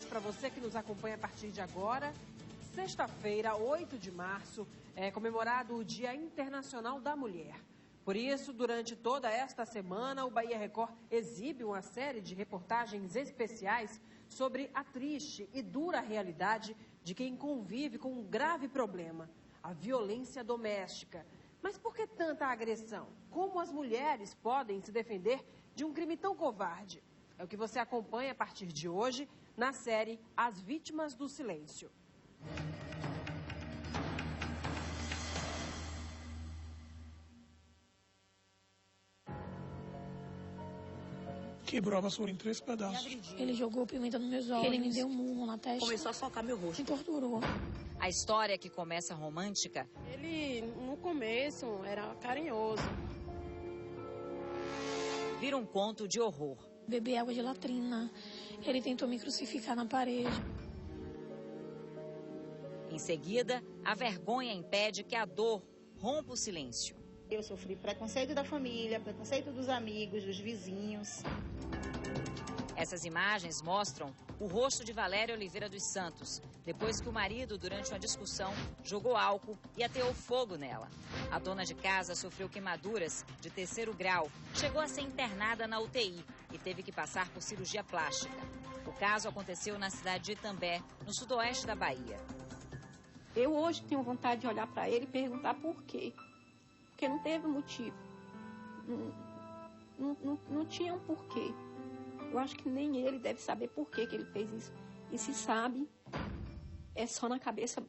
para você que nos acompanha a partir de agora. Sexta-feira, 8 de março, é comemorado o Dia Internacional da Mulher. Por isso, durante toda esta semana, o Bahia Record exibe uma série de reportagens especiais sobre a triste e dura realidade de quem convive com um grave problema, a violência doméstica. Mas por que tanta agressão? Como as mulheres podem se defender de um crime tão covarde? É o que você acompanha a partir de hoje na série As Vítimas do Silêncio. Quebrou a vassoura em 3 pedaços. Ele jogou pimenta nos meus olhos, ele me deu um murro na testa. Começou a socar meu rosto. Me torturou. A história que começa romântica... Ele, no começo, era carinhoso. Vira um conto de horror. Beber água de latrina. Ele tentou me crucificar na parede. Em seguida, a vergonha impede que a dor rompa o silêncio. Eu sofri preconceito da família, preconceito dos amigos, dos vizinhos. Essas imagens mostram o rosto de Valéria Oliveira dos Santos, depois que o marido, durante uma discussão, jogou álcool e ateou fogo nela. A dona de casa sofreu queimaduras de 3º grau, chegou a ser internada na UTI e teve que passar por cirurgia plástica. O caso aconteceu na cidade de Itambé, no sudoeste da Bahia. Eu hoje tenho vontade de olhar para ele e perguntar por quê. Porque não teve motivo. Não tinha um porquê. Eu acho que nem ele deve saber por que ele fez isso. E se sabe, é só na cabeça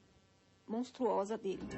monstruosa dele.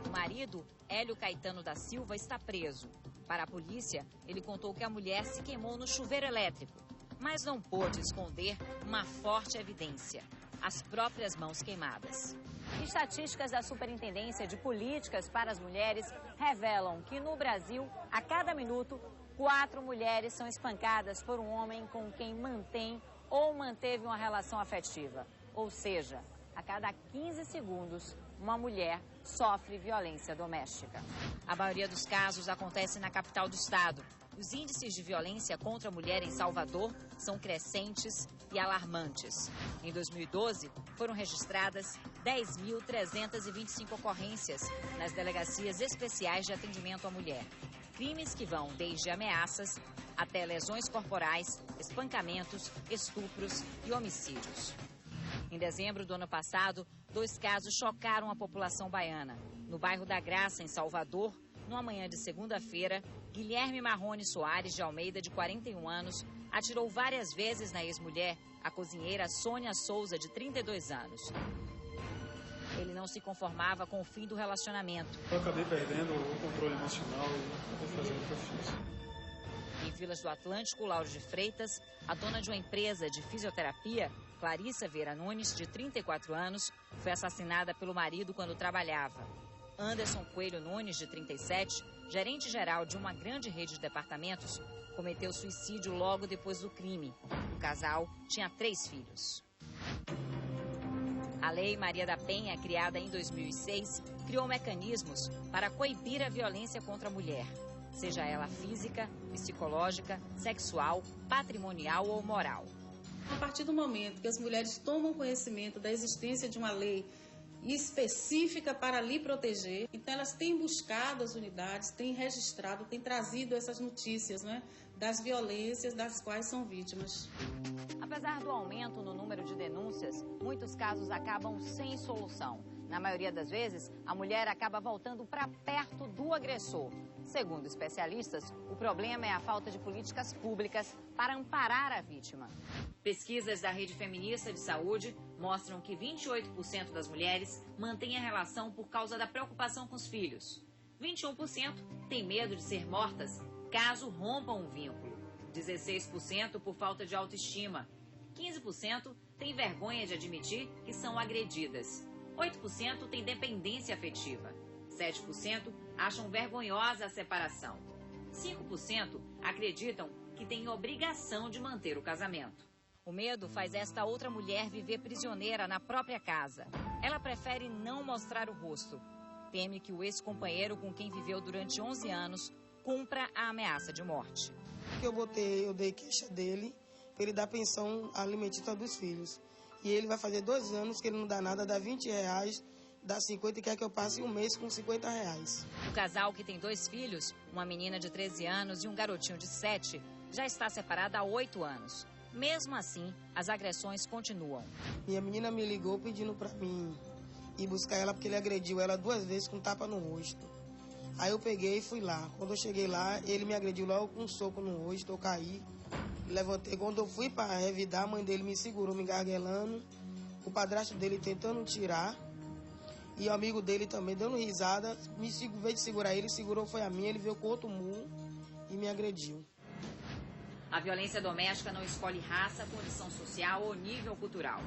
O marido, Hélio Caetano da Silva, está preso. Para a polícia, ele contou que a mulher se queimou no chuveiro elétrico, mas não pôde esconder uma forte evidência: as próprias mãos queimadas. Estatísticas da Superintendência de Políticas para as Mulheres revelam que no Brasil, a cada minuto, 4 mulheres são espancadas por um homem com quem mantém ou manteve uma relação afetiva. Ou seja, a cada 15 segundos, uma mulher sofre violência doméstica. A maioria dos casos acontece na capital do estado. Os índices de violência contra a mulher em Salvador são crescentes e alarmantes. Em 2012, foram registradas 10.325 ocorrências nas delegacias especiais de atendimento à mulher. Crimes que vão desde ameaças até lesões corporais, espancamentos, estupros e homicídios. Em dezembro do ano passado, 2 casos chocaram a população baiana. No bairro da Graça, em Salvador, numa manhã de segunda-feira, Guilherme Marrone Soares de Almeida, de 41 anos, atirou várias vezes na ex-mulher, a cozinheira Sônia Souza, de 32 anos. Ele não se conformava com o fim do relacionamento. Eu acabei perdendo o controle emocional e acabei fazendo o que eu fiz. Em Vilas do Atlântico, Lauro de Freitas, a dona de uma empresa de fisioterapia, Clarissa Vieira Nunes, de 34 anos, foi assassinada pelo marido quando trabalhava. Anderson Coelho Nunes, de 37, gerente-geral de uma grande rede de departamentos, cometeu suicídio logo depois do crime. O casal tinha 3 filhos. A Lei Maria da Penha, criada em 2006, criou mecanismos para coibir a violência contra a mulher, seja ela física, psicológica, sexual, patrimonial ou moral. A partir do momento que as mulheres tomam conhecimento da existência de uma lei específica para lhe proteger, então elas têm buscado as unidades, têm registrado, têm trazido essas notícias, né, das violências das quais são vítimas. Apesar do aumento no número de denúncias, muitos casos acabam sem solução. Na maioria das vezes, a mulher acaba voltando para perto do agressor. Segundo especialistas, o problema é a falta de políticas públicas para amparar a vítima. Pesquisas da Rede Feminista de Saúde mostram que 28% das mulheres mantêm a relação por causa da preocupação com os filhos. 21% têm medo de ser mortas caso rompam um vínculo. 16% por falta de autoestima. 15% têm vergonha de admitir que são agredidas. 8% têm dependência afetiva. 7% acham vergonhosa a separação. 5% acreditam que têm obrigação de manter o casamento. O medo faz esta outra mulher viver prisioneira na própria casa. Ela prefere não mostrar o rosto. Teme que o ex-companheiro com quem viveu durante 11 anos cumpra a ameaça de morte. Eu dei queixa dele para ele dar pensão alimentícia dos filhos. E ele vai fazer 2 anos que ele não dá nada, dá R$20, dá 50 e quer que eu passe um mês com R$50. O casal, que tem 2 filhos, uma menina de 13 anos e um garotinho de 7, já está separado há 8 anos. Mesmo assim, as agressões continuam. Minha menina me ligou pedindo para mim ir buscar ela porque ele agrediu ela 2 vezes com tapa no rosto. Aí eu peguei e fui lá. Quando eu cheguei lá, ele me agrediu logo com um soco no rosto, eu caí. Levantei. Quando eu fui para revidar, a mãe dele me segurou, me garguelando. O padrasto dele tentando tirar. E o amigo dele também dando risada. Em vez de segurar ele, segurou foi a minha. Ele veio com outro murro e me agrediu. A violência doméstica não escolhe raça, condição social ou nível cultural.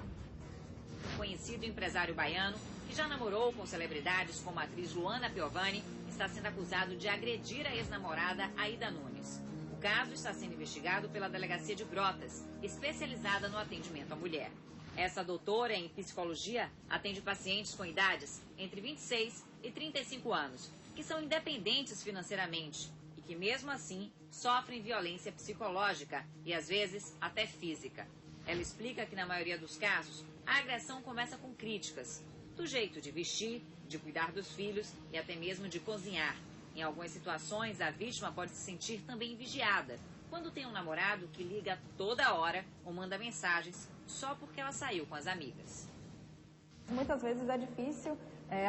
O conhecido empresário baiano, que já namorou com celebridades como a atriz Luana Piovani, está sendo acusado de agredir a ex-namorada Aida Nunes. O caso está sendo investigado pela Delegacia de Brotas, especializada no atendimento à mulher. Essa doutora em psicologia atende pacientes com idades entre 26 e 35 anos, que são independentes financeiramente e que, mesmo assim, sofrem violência psicológica e, às vezes, até física. Ela explica que, na maioria dos casos, a agressão começa com críticas, do jeito de vestir, de cuidar dos filhos e até mesmo de cozinhar. Em algumas situações, a vítima pode se sentir também vigiada, quando tem um namorado que liga toda hora ou manda mensagens só porque ela saiu com as amigas. Muitas vezes é difícil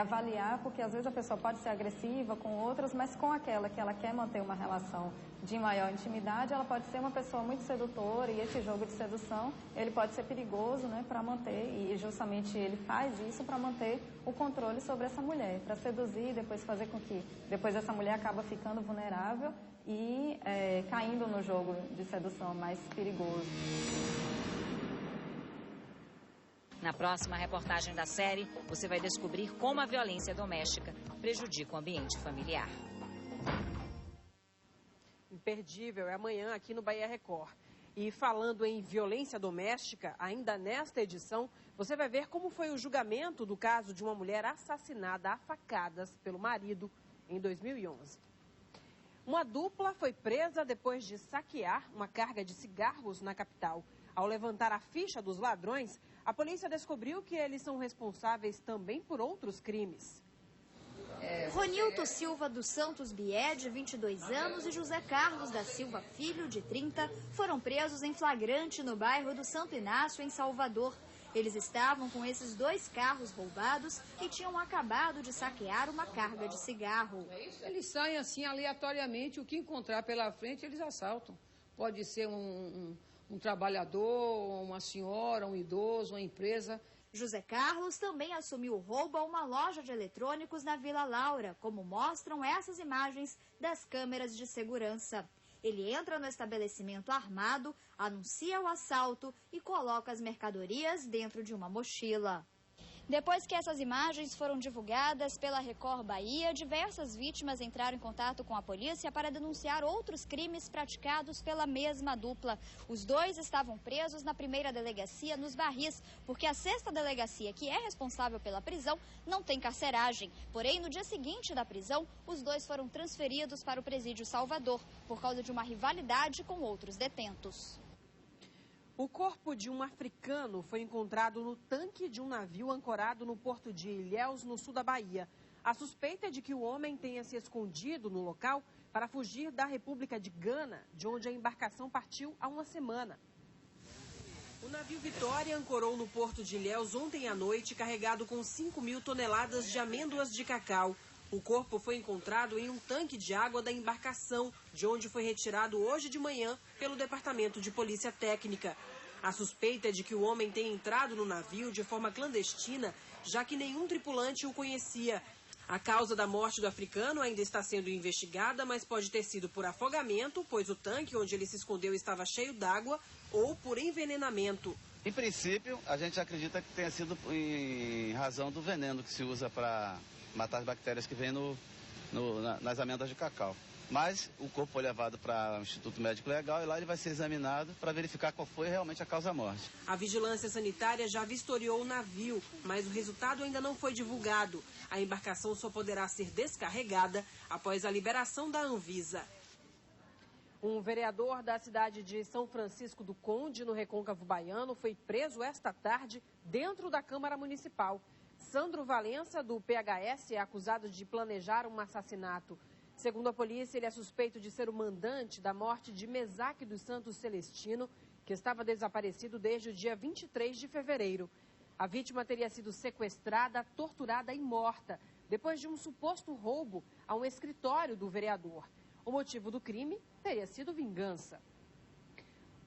avaliar, porque às vezes a pessoa pode ser agressiva com outras, mas com aquela que ela quer manter uma relação de maior intimidade, ela pode ser uma pessoa muito sedutora, e esse jogo de sedução, ele pode ser perigoso, né, para manter, e justamente ele faz isso para manter o controle sobre essa mulher, para seduzir e depois fazer com que depois essa mulher acaba ficando vulnerável e caindo no jogo de sedução mais perigoso. Na próxima reportagem da série, você vai descobrir como a violência doméstica prejudica o ambiente familiar. Imperdível, é amanhã aqui no Bahia Record. E falando em violência doméstica, ainda nesta edição, você vai ver como foi o julgamento do caso de uma mulher assassinada a facadas pelo marido em 2011. Uma dupla foi presa depois de saquear uma carga de cigarros na capital. Ao levantar a ficha dos ladrões, a polícia descobriu que eles são responsáveis também por outros crimes. Ronilton Silva dos Santos Bié, de 22 anos, e José Carlos da Silva Filho, de 30, foram presos em flagrante no bairro do Santo Inácio, em Salvador. Eles estavam com esses 2 carros roubados e tinham acabado de saquear uma carga de cigarro. Eles saem assim aleatoriamente, o que encontrar pela frente eles assaltam. Pode ser um trabalhador, uma senhora, um idoso, uma empresa. José Carlos também assumiu o roubo a uma loja de eletrônicos na Vila Laura, como mostram essas imagens das câmeras de segurança. Ele entra no estabelecimento armado, anuncia o assalto e coloca as mercadorias dentro de uma mochila. Depois que essas imagens foram divulgadas pela Record Bahia, diversas vítimas entraram em contato com a polícia para denunciar outros crimes praticados pela mesma dupla. Os 2 estavam presos na primeira delegacia, nos Barris, porque a 6ª delegacia, que é responsável pela prisão, não tem carceragem. Porém, no dia seguinte da prisão, os 2 foram transferidos para o presídio Salvador, por causa de uma rivalidade com outros detentos. O corpo de um africano foi encontrado no tanque de um navio ancorado no porto de Ilhéus, no sul da Bahia. A suspeita é de que o homem tenha se escondido no local para fugir da República de Gana, de onde a embarcação partiu há uma semana. O navio Vitória ancorou no porto de Ilhéus ontem à noite, carregado com 5.000 toneladas de amêndoas de cacau. O corpo foi encontrado em um tanque de água da embarcação, de onde foi retirado hoje de manhã pelo Departamento de Polícia Técnica. A suspeita é de que o homem tenha entrado no navio de forma clandestina, já que nenhum tripulante o conhecia. A causa da morte do africano ainda está sendo investigada, mas pode ter sido por afogamento, pois o tanque onde ele se escondeu estava cheio d'água, ou por envenenamento. Em princípio, a gente acredita que tenha sido em razão do veneno que se usa para matar as bactérias que vêm nas amêndoas de cacau. Mas o corpo foi levado para o Instituto Médico Legal e lá ele vai ser examinado para verificar qual foi realmente a causa da morte. A vigilância sanitária já vistoriou o navio, mas o resultado ainda não foi divulgado. A embarcação só poderá ser descarregada após a liberação da Anvisa. Um vereador da cidade de São Francisco do Conde, no Recôncavo Baiano, foi preso esta tarde dentro da Câmara Municipal. Sandro Valença, do PHS, é acusado de planejar um assassinato. Segundo a polícia, ele é suspeito de ser o mandante da morte de Mesaque dos Santos Celestino, que estava desaparecido desde o dia 23 de fevereiro. A vítima teria sido sequestrada, torturada e morta, depois de um suposto roubo a um escritório do vereador. O motivo do crime teria sido vingança.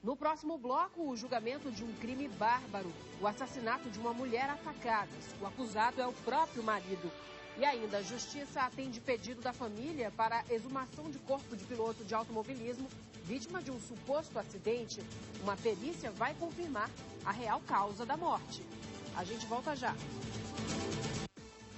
No próximo bloco, o julgamento de um crime bárbaro, o assassinato de uma mulher a facadas. O acusado é o próprio marido. E ainda, a Justiça atende pedido da família para exumação de corpo de piloto de automobilismo vítima de um suposto acidente. Uma perícia vai confirmar a real causa da morte. A gente volta já.